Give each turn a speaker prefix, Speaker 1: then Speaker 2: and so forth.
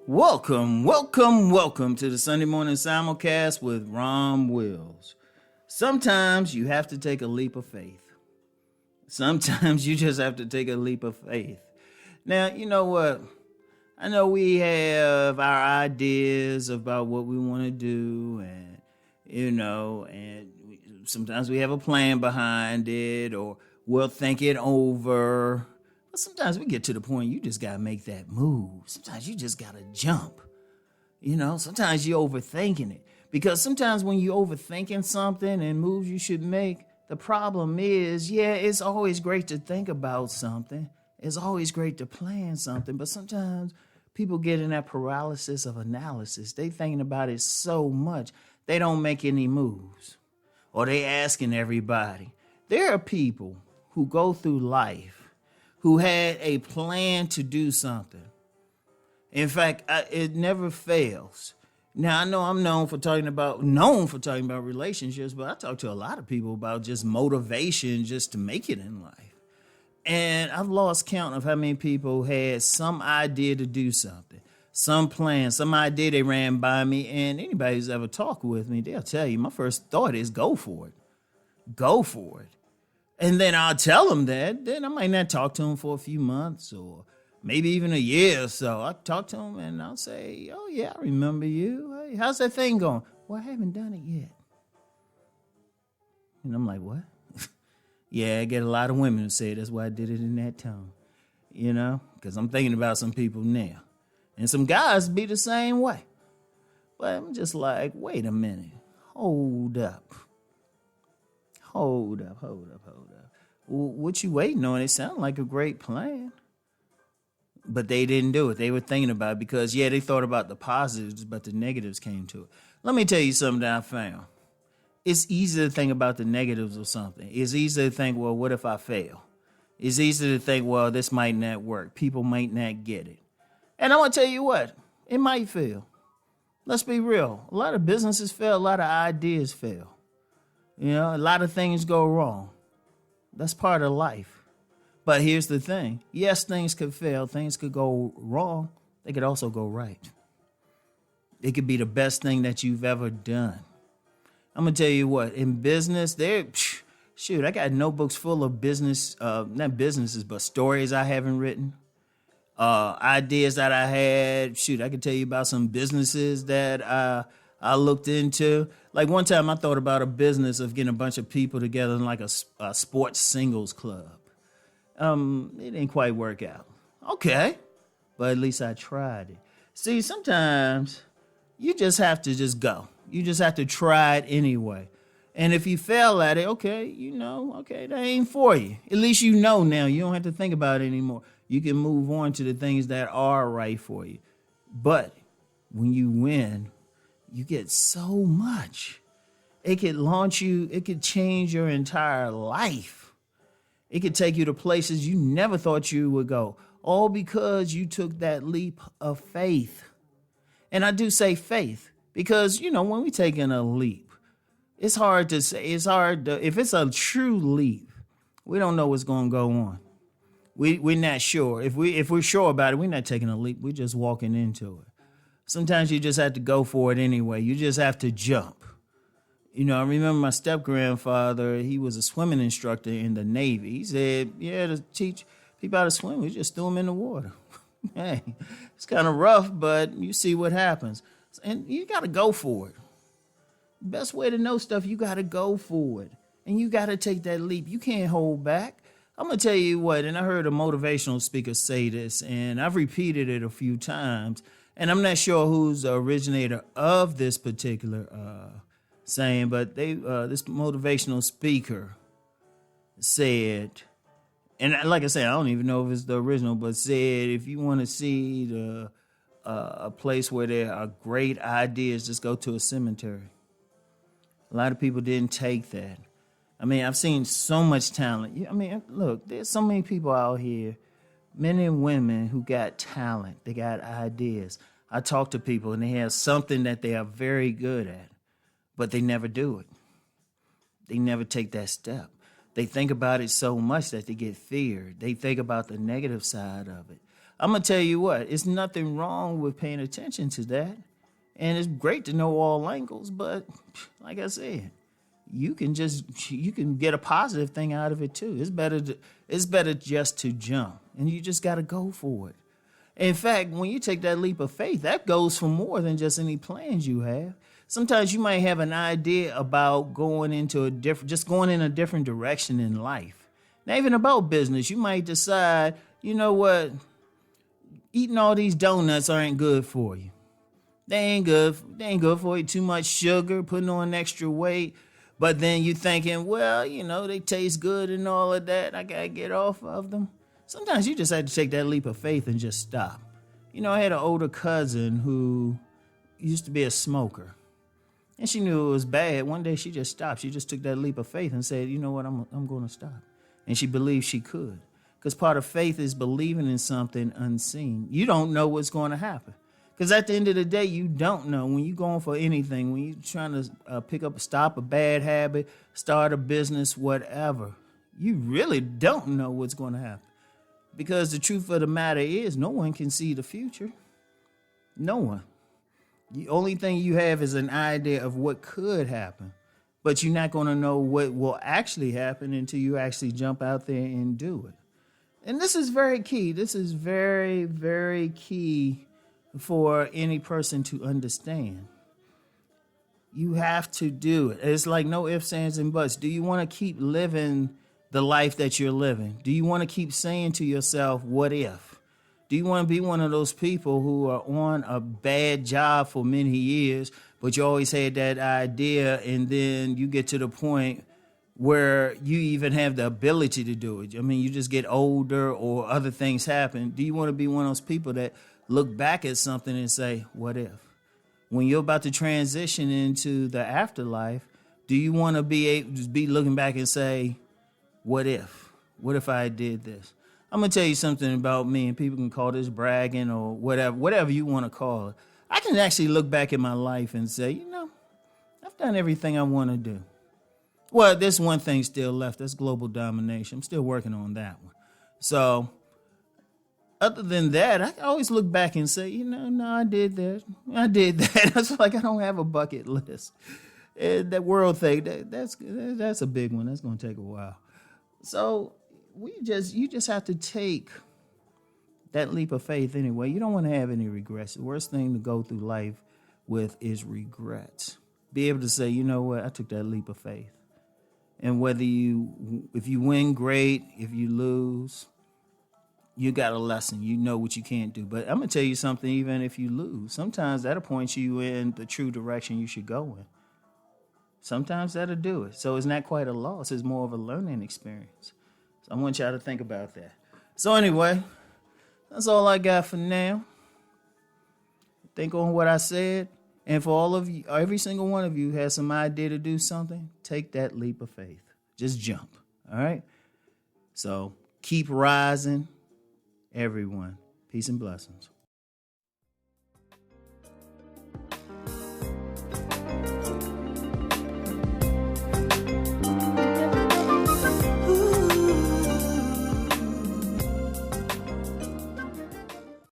Speaker 1: Welcome to the Sunday morning simulcast with Rom Wills. Sometimes you have to take a leap of faith. Sometimes you just have to take a leap of faith. Now, you know what? I know we have our ideas about what we want to do, and sometimes we have a plan behind it, or we'll think it over. But sometimes we get to the point you just gotta make that move. Sometimes you just gotta jump. Sometimes you're overthinking it. Because sometimes when you're overthinking something and moves you should make, the problem is, it's always great to think about something. It's always great to plan something. But sometimes people get in that paralysis of analysis. They thinking about it so much, they don't make any moves. Or they asking everybody. There are people who go through life who had a plan to do something. In fact, it never fails. Now, I know I'm known for talking about relationships, but I talk to a lot of people about just motivation just to make it in life. And I've lost count of how many people had some idea to do something, some plan, some idea they ran by me. And anybody who's ever talked with me, they'll tell you, my first thought is go for it. Go for it. And then I'll tell them that. Then I might not talk to them for a few months or maybe even a year or so. I'll talk to them and I'll say, oh, yeah, I remember you. Hey, how's that thing going? Well, I haven't done it yet. And I'm like, what? Yeah, I get a lot of women who say that's why I did it in that tone. Because I'm thinking about some people now. And some guys be the same way. But I'm just like, wait a minute. Hold up. What you waiting on? It sounded like a great plan. But they didn't do it. They were thinking about it because, they thought about the positives, but the negatives came to it. Let me tell you something that I found. It's easy to think about the negatives of something. It's easy to think, well, what if I fail? It's easy to think, well, this might not work. People might not get it. And I'm going to tell you what, it might fail. Let's be real. A lot of businesses fail. A lot of ideas fail. A lot of things go wrong. That's part of life. But here's the thing. Yes, things could fail. Things could go wrong. They could also go right. It could be the best thing that you've ever done. I'm going to tell you what. In business, I got notebooks full of business, not businesses, but stories I haven't written. Ideas that I had. I could tell you about some businesses that I looked into. Like one time I thought about a business of getting a bunch of people together in like a sports singles club. It didn't quite work out. Okay. But at least I tried it. See, sometimes you just have to just go. You just have to try it anyway. And if you fail at it, that ain't for you. At least you know now. You don't have to think about it anymore. You can move on to the things that are right for you. But when you win, you get so much. It could launch you. It could change your entire life. It could take you to places you never thought you would go. All because you took that leap of faith. And I do say faith because, when we're taking a leap, it's hard to say. If it's a true leap, we don't know what's going to go on. We're not sure. If we're sure about it, we're not taking a leap. We're just walking into it. Sometimes you just have to go for it anyway. You just have to jump. I remember my step-grandfather, he was a swimming instructor in the Navy. He said, to teach people how to swim, we just threw them in the water. Hey, it's kind of rough, but you see what happens. And you got to go for it. Best way to know stuff, you got to go for it. And you got to take that leap. You can't hold back. I'm going to tell you what, and I heard a motivational speaker say this, and I've repeated it a few times, and I'm not sure who's the originator of this particular saying, but this motivational speaker said, and like I said, I don't even know if it's the original, but said, if you want to see a place where there are great ideas, just go to a cemetery. A lot of people didn't take that. I've seen so much talent. Look, there's so many people out here, men and women who got talent. They got ideas. I talk to people and they have something that they are very good at, but they never do it. They never take that step. They think about it so much that they get feared. They think about the negative side of it. I'm going to tell you what, it's nothing wrong with paying attention to that. And it's great to know all angles, but like I said, you can get a positive thing out of it too. It's better just to jump, and you just got to go for it. In fact, when you take that leap of faith, that goes for more than just any plans you have. Sometimes you might have an idea about going in a different direction in life. Not even about business. You might decide, you know what, eating all these donuts aren't good for you. They ain't good for you. Too much sugar, putting on extra weight. But then you thinking, well, they taste good and all of that. I got to get off of them. Sometimes you just have to take that leap of faith and just stop. I had an older cousin who used to be a smoker. And she knew it was bad. One day she just stopped. She just took that leap of faith and said, you know what, I'm going to stop. And she believed she could. Because part of faith is believing in something unseen. You don't know what's going to happen. Because at the end of the day, you don't know. When you're going for anything, when you're trying to stop a bad habit, start a business, whatever, you really don't know what's going to happen. Because the truth of the matter is, no one can see the future. No one. The only thing you have is an idea of what could happen. But you're not going to know what will actually happen until you actually jump out there and do it. And this is very key. This is very, very key for any person to understand. You have to do it. It's like no ifs, ands, and buts. Do you want to keep living the life that you're living? Do you want to keep saying to yourself, what if? Do you want to be one of those people who are on a bad job for many years, but you always had that idea, and then you get to the point where you even have the ability to do it? I mean, you just get older or other things happen. Do you want to be one of those people that look back at something and say, what if? When you're about to transition into the afterlife, do you want to be looking back and say, what if? What if I did this? I'm going to tell you something about me, and people can call this bragging or whatever you want to call it. I can actually look back at my life and say, I've done everything I want to do. Well, there's one thing still left. That's global domination. I'm still working on that one. So other than that, I always look back and say, no, I did that. I did that. It's like I don't have a bucket list. That world thing, that's a big one. That's going to take a while. So you just have to take that leap of faith anyway. You don't want to have any regrets. The worst thing to go through life with is regrets. Be able to say, you know what, I took that leap of faith. And if you win, great. If you lose, you got a lesson. You know what you can't do. But I'm going to tell you something, even if you lose, sometimes that'll point you in the true direction you should go in. Sometimes that'll do it. So it's not quite a loss. It's more of a learning experience. So I want y'all to think about that. So anyway, that's all I got for now. Think on what I said. And for all of you, every single one of you has some idea to do something, take that leap of faith. Just jump. All right? So keep rising, everyone. Peace and blessings.